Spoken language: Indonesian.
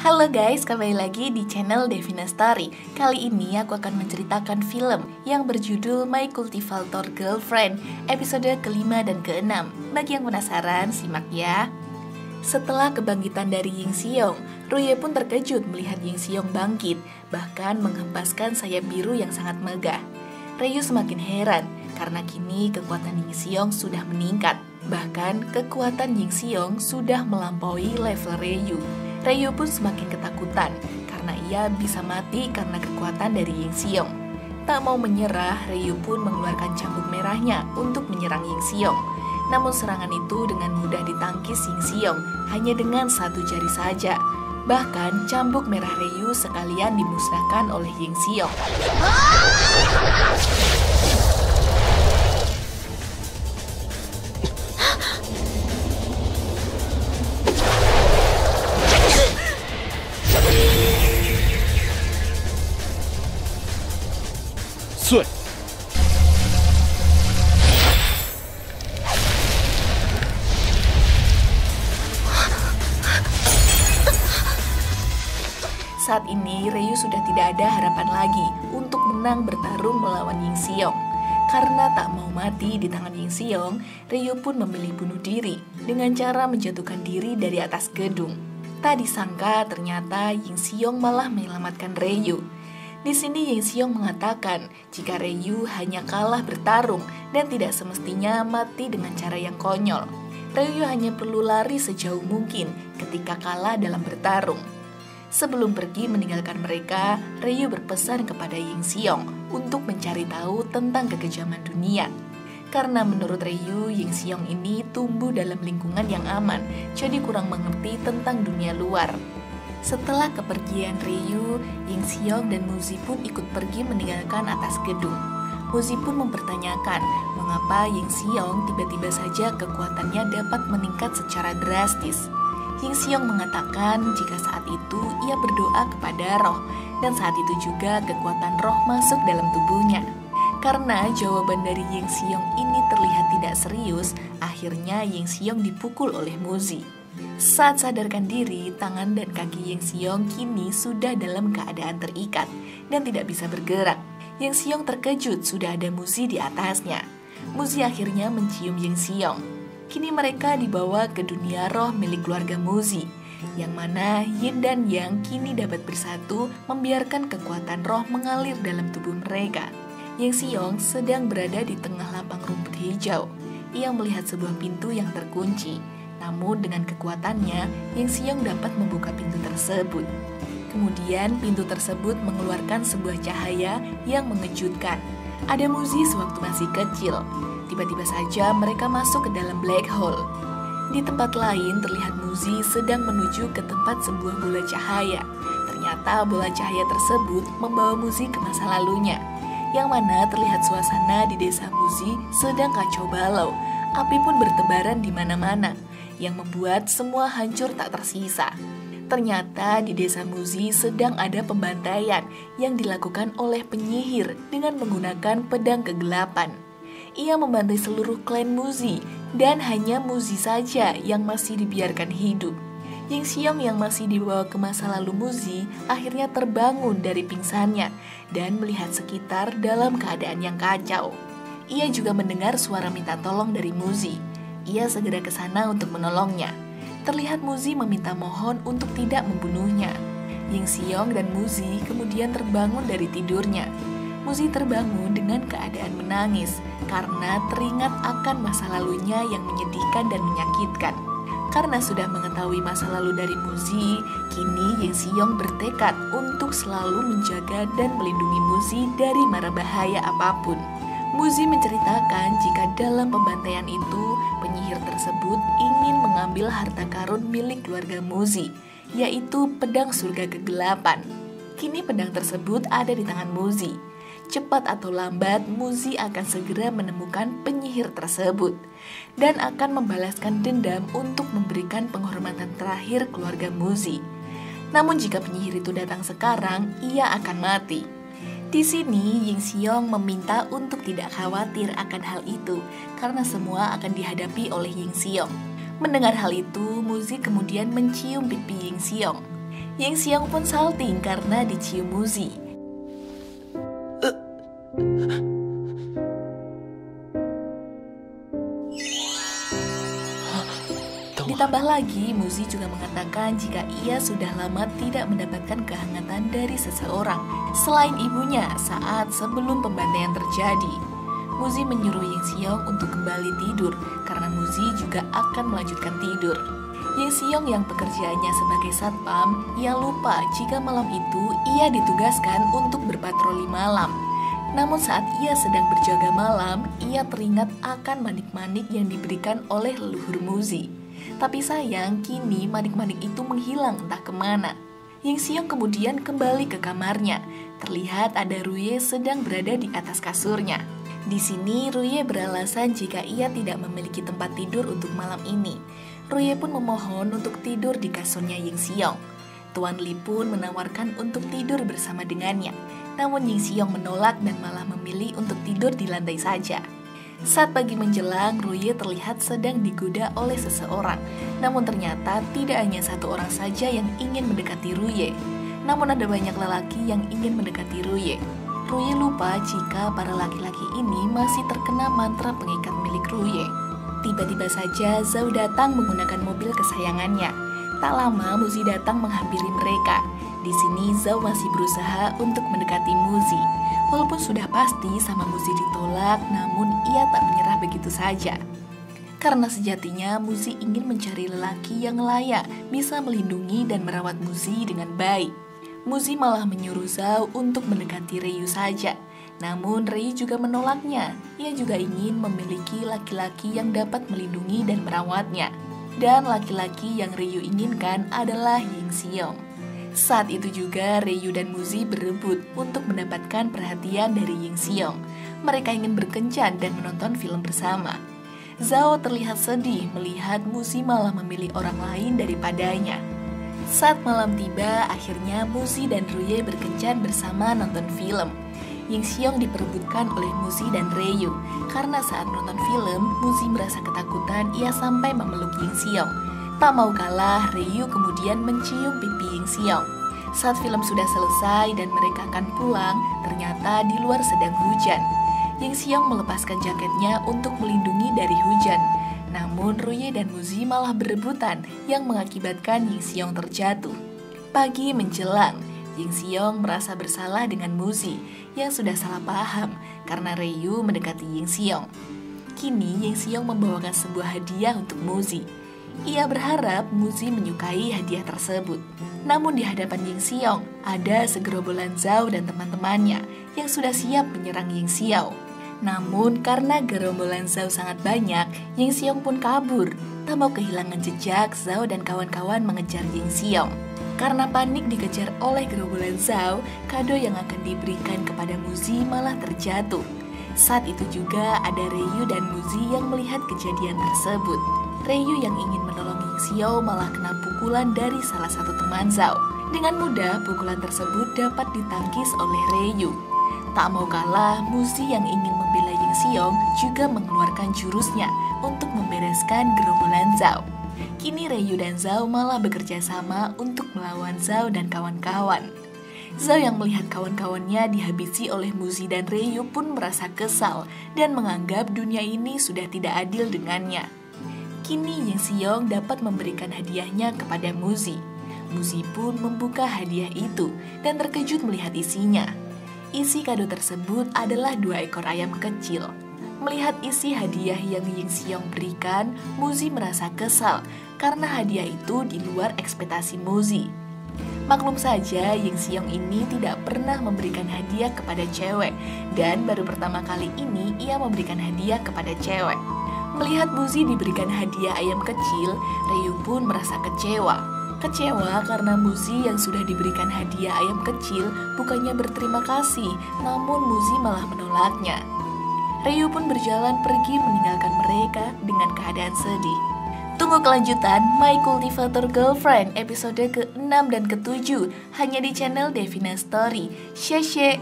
Halo guys, kembali lagi di channel Devina Story. Kali ini aku akan menceritakan film yang berjudul My Cultivator Girlfriend, episode kelima dan keenam. Bagi yang penasaran, simak ya. Setelah kebangkitan dari Ying Xiong, Ruye pun terkejut melihat Ying Xiong bangkit, bahkan menghempaskan sayap biru yang sangat megah. Ryu semakin heran, karena kini kekuatan Ying Xiong sudah meningkat. Bahkan kekuatan Ying Xiong sudah melampaui level Ryu. Ryu pun semakin ketakutan karena ia bisa mati karena kekuatan dari Ying Xiong. Tak mau menyerah, Ryu pun mengeluarkan cambuk merahnya untuk menyerang Ying Xiong. Namun serangan itu dengan mudah ditangkis Ying Xiong hanya dengan satu jari saja. Bahkan cambuk merah Ryu sekalian dimusnahkan oleh Ying Xiong. Saat ini, Ryu sudah tidak ada harapan lagi untuk menang bertarung melawan Ying Xiong. Karena tak mau mati di tangan Ying Xiong, Ryu pun memilih bunuh diri dengan cara menjatuhkan diri dari atas gedung. Tak disangka ternyata Ying Xiong malah menyelamatkan Ryu. Di sini Ying Xiong mengatakan jika Ryu hanya kalah bertarung dan tidak semestinya mati dengan cara yang konyol. Ryu hanya perlu lari sejauh mungkin ketika kalah dalam bertarung. Sebelum pergi meninggalkan mereka, Ryu berpesan kepada Ying Xiong untuk mencari tahu tentang kekejaman dunia. Karena menurut Ryu, Ying Xiong ini tumbuh dalam lingkungan yang aman, jadi kurang mengerti tentang dunia luar. Setelah kepergian Ryu, Ying Xiong dan Muzi pun ikut pergi meninggalkan atas gedung. Muzi pun mempertanyakan mengapa Ying Xiong tiba-tiba saja kekuatannya dapat meningkat secara drastis. Ying Xiong mengatakan jika saat itu ia berdoa kepada roh, dan saat itu juga kekuatan roh masuk dalam tubuhnya. Karena jawaban dari Ying Xiong ini terlihat tidak serius, akhirnya Ying Xiong dipukul oleh Muzi. Saat sadarkan diri, tangan dan kaki Ying Xiong kini sudah dalam keadaan terikat dan tidak bisa bergerak. Ying Xiong terkejut sudah ada Muzi di atasnya. Muzi akhirnya mencium Ying Xiong. Kini mereka dibawa ke dunia roh milik keluarga Muzi, yang mana Yin dan Yang kini dapat bersatu membiarkan kekuatan roh mengalir dalam tubuh mereka. Ying Xiong sedang berada di tengah lapang rumput hijau. Ia melihat sebuah pintu yang terkunci, namun dengan kekuatannya, Ying Xiong dapat membuka pintu tersebut. Kemudian pintu tersebut mengeluarkan sebuah cahaya yang mengejutkan. Ada Muzi sewaktu masih kecil. Tiba-tiba saja mereka masuk ke dalam black hole. Di tempat lain terlihat Muzi sedang menuju ke tempat sebuah bola cahaya. Ternyata bola cahaya tersebut membawa Muzi ke masa lalunya, yang mana terlihat suasana di desa Muzi sedang kacau balau. Api pun bertebaran di mana-mana, yang membuat semua hancur tak tersisa. Ternyata di desa Muzi sedang ada pembantaian yang dilakukan oleh penyihir dengan menggunakan pedang kegelapan. Ia membantai seluruh klan Muzi, dan hanya Muzi saja yang masih dibiarkan hidup. Ying Xiong yang masih dibawa ke masa lalu Muzi akhirnya terbangun dari pingsannya dan melihat sekitar dalam keadaan yang kacau. Ia juga mendengar suara minta tolong dari Muzi. Ia segera ke sana untuk menolongnya. Terlihat Muzi meminta mohon untuk tidak membunuhnya. Ying Xiong dan Muzi kemudian terbangun dari tidurnya. Muzi terbangun dengan keadaan menangis karena teringat akan masa lalunya yang menyedihkan dan menyakitkan. Karena sudah mengetahui masa lalu dari Muzi, kini Ying Xiong bertekad untuk selalu menjaga dan melindungi Muzi dari mara bahaya apapun. Muzi menceritakan jika dalam pembantaian itu, penyihir tersebut ingin mengambil harta karun milik keluarga Muzi, yaitu pedang surga kegelapan. Kini pedang tersebut ada di tangan Muzi. Cepat atau lambat, Muzi akan segera menemukan penyihir tersebut dan akan membalaskan dendam untuk memberikan penghormatan terakhir keluarga Muzi. Namun jika penyihir itu datang sekarang, ia akan mati. Di sini Ying Xiong meminta untuk tidak khawatir akan hal itu karena semua akan dihadapi oleh Ying Xiong. Mendengar hal itu, Muzi kemudian mencium pipi Ying Xiong. Ying Xiong pun salting karena dicium Muzi. Ditambah lagi, Muzi juga mengatakan jika ia sudah lama tidak mendapatkan kehangatan dari seseorang selain ibunya saat sebelum pembantaian terjadi. Muzi menyuruh Ying Xiong untuk kembali tidur karena Muzi juga akan melanjutkan tidur. Ying Xiong yang pekerjaannya sebagai satpam, ia lupa jika malam itu ia ditugaskan untuk berpatroli malam. Namun saat ia sedang berjaga malam, ia teringat akan manik-manik yang diberikan oleh leluhur Muzi. Tapi sayang, kini manik-manik itu menghilang entah kemana. Ying Xiong kemudian kembali ke kamarnya. Terlihat ada Ruye sedang berada di atas kasurnya. Di sini Ruye beralasan jika ia tidak memiliki tempat tidur untuk malam ini. Ruye pun memohon untuk tidur di kasurnya Ying Xiong. Tuan Li pun menawarkan untuk tidur bersama dengannya. Namun Ying Xiong menolak dan malah memilih untuk tidur di lantai saja. Saat pagi menjelang, Ruye terlihat sedang digoda oleh seseorang. Namun ternyata tidak hanya satu orang saja yang ingin mendekati Ruye. Namun ada banyak lelaki yang ingin mendekati Ruye. Ruye lupa jika para laki-laki ini masih terkena mantra pengikat milik Ruye. Tiba-tiba saja Zhao datang menggunakan mobil kesayangannya. Tak lama Muzi datang menghampiri mereka. Di sini Zhao masih berusaha untuk mendekati Muzi. Walaupun sudah pasti sama Muzi ditolak, namun ia tak menyerah begitu saja. Karena sejatinya Muzi ingin mencari lelaki yang layak bisa melindungi dan merawat Muzi dengan baik. Muzi malah menyuruh Zhao untuk mendekati Ryu saja. Namun Ryu juga menolaknya. Ia juga ingin memiliki laki-laki yang dapat melindungi dan merawatnya. Dan laki-laki yang Ryu inginkan adalah Ying Xiong. Saat itu juga Ryu dan Muzi berebut untuk mendapatkan perhatian dari Ying Xiong. Mereka ingin berkencan dan menonton film bersama. Zhao terlihat sedih melihat Muzi malah memilih orang lain daripadanya. Saat malam tiba, akhirnya Muzi dan Ruye berkencan bersama nonton film. Ying Xiong diperebutkan oleh Muzi dan Ryu. Karena saat nonton film, Muzi merasa ketakutan ia sampai memeluk Ying Xiong. Tak mau kalah, Ryu kemudian mencium pipi Ying Xiong. Saat film sudah selesai dan mereka akan pulang, ternyata di luar sedang hujan. Ying Xiong melepaskan jaketnya untuk melindungi dari hujan. Namun Ruye dan Muzi malah berebutan yang mengakibatkan Ying Xiong terjatuh. Pagi menjelang, Ying Xiong merasa bersalah dengan Muzi yang sudah salah paham karena Ryu mendekati Ying Xiong. Kini Ying Xiong membawakan sebuah hadiah untuk Muzi. Ia berharap Muzi menyukai hadiah tersebut. Namun di hadapan Ying Xiong ada segerombolan Zhao dan teman-temannya yang sudah siap menyerang Ying Xiong. Namun karena gerombolan Zhao sangat banyak, Ying Xiong pun kabur. Tak mau kehilangan jejak, Zhao dan kawan-kawan mengejar Ying Xiong. Karena panik dikejar oleh gerombolan Zhao, kado yang akan diberikan kepada Muzi malah terjatuh. Saat itu juga ada Ryu dan Muzi yang melihat kejadian tersebut. Ryu yang ingin menolong Ying Xiong malah kena pukulan dari salah satu teman Zhao. Dengan mudah, pukulan tersebut dapat ditangkis oleh Ryu. Tak mau kalah, Muzi yang ingin membela Ying Xiong juga mengeluarkan jurusnya untuk membereskan gerombolan Zhao. Kini Ryu dan Zhao malah bekerja sama untuk melawan Zhao dan kawan-kawan. Zhao yang melihat kawan-kawannya dihabisi oleh Muzi dan Ryu pun merasa kesal dan menganggap dunia ini sudah tidak adil dengannya. Kini Ying Xiong dapat memberikan hadiahnya kepada Muzi. Muzi pun membuka hadiah itu dan terkejut melihat isinya. Isi kado tersebut adalah 2 ekor ayam kecil. Melihat isi hadiah yang Ying Xiong berikan, Muzi merasa kesal karena hadiah itu di luar ekspektasi Muzi. Maklum saja, Ying Xiong ini tidak pernah memberikan hadiah kepada cewek dan baru pertama kali ini ia memberikan hadiah kepada cewek. Melihat Muzi diberikan hadiah ayam kecil, Ryu pun merasa kecewa. Kecewa karena Muzi yang sudah diberikan hadiah ayam kecil bukannya berterima kasih, namun Muzi malah menolaknya. Ryu pun berjalan pergi meninggalkan mereka dengan keadaan sedih. Tunggu kelanjutan My Cultivator Girlfriend episode ke-6 dan ke-7 hanya di channel Devina Story. Sheshe.